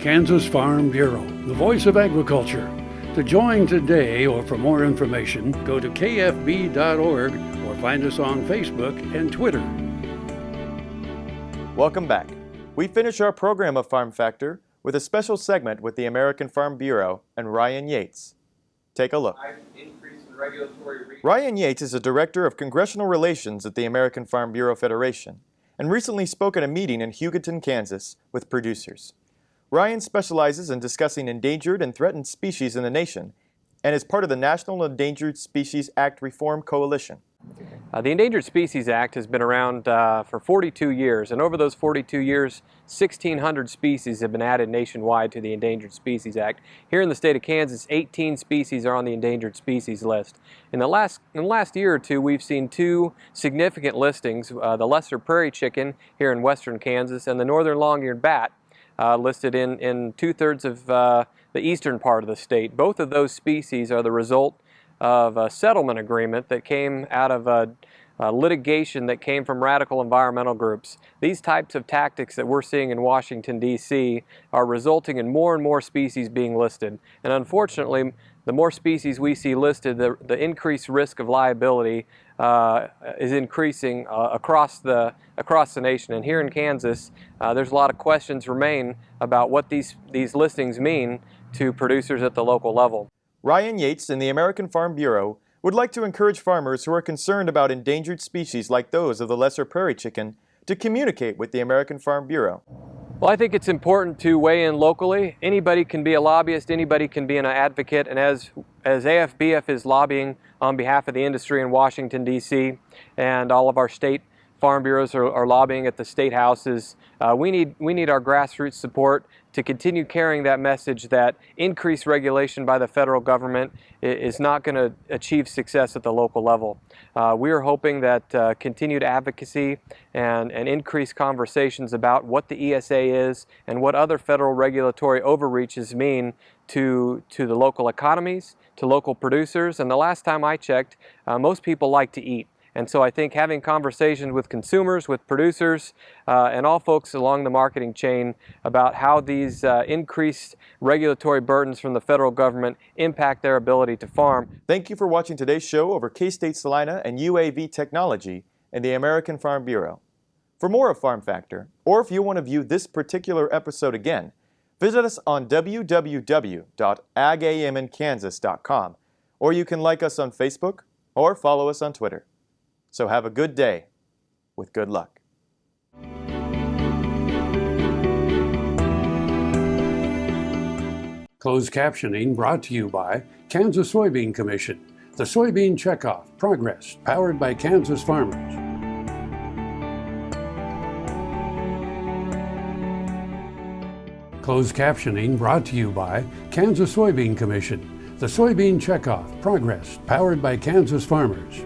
Kansas Farm Bureau, the voice of agriculture. To join today or for more information, go to kfb.org or find us on Facebook and Twitter. Welcome back. We finish our program of Farm Factor with a special segment with the American Farm Bureau and Ryan Yates. Take a look. Ryan Yates is a Director of Congressional Relations at the American Farm Bureau Federation and recently spoke at a meeting in Hugoton, Kansas with producers. Ryan specializes in discussing endangered and threatened species in the nation and is part of the National Endangered Species Act Reform Coalition. The Endangered Species Act has been around for 42 years, and over those 42 years, 1,600 species have been added nationwide to the Endangered Species Act. Here in the state of Kansas, 18 species are on the endangered species list. In the last year or two, we've seen two significant listings, the lesser prairie chicken here in western Kansas and the northern long-eared bat, listed in two-thirds of the eastern part of the state. Both of those species are the result of a settlement agreement that came out of a litigation that came from radical environmental groups. These types of tactics that we're seeing in Washington, D.C. are resulting in more and more species being listed. And unfortunately, the more species we see listed, the increased risk of liability is increasing across the nation. And here in Kansas, there's a lot of questions remain about what these listings mean to producers at the local level. Ryan Yates and the American Farm Bureau would like to encourage farmers who are concerned about endangered species like those of the lesser prairie chicken to communicate with the American Farm Bureau. Well, I think it's important to weigh in locally. Anybody can be a lobbyist, anybody can be an advocate, and as AFBF is lobbying on behalf of the industry in Washington, D.C., and all of our state farm bureaus are lobbying at the state houses, we need our grassroots support to continue carrying that message that increased regulation by the federal government is not going to achieve success at the local level. We are hoping that continued advocacy and increased conversations about what the ESA is and what other federal regulatory overreaches mean to the local economies, to local producers, and the last time I checked, most people like to eat. And so I think having conversations with consumers, with producers, and all folks along the marketing chain about how these increased regulatory burdens from the federal government impact their ability to farm. Thank you for watching today's show over K-State Salina and UAV technology and the American Farm Bureau. For more of Farm Factor, or if you want to view this particular episode again, visit us on www.agamenkansas.com, or you can like us on Facebook or follow us on Twitter. So have a good day with good luck. Closed captioning brought to you by Kansas Soybean Commission, the Soybean Checkoff Progress, powered by Kansas farmers. Closed captioning brought to you by Kansas Soybean Commission, the Soybean Checkoff Progress, powered by Kansas farmers.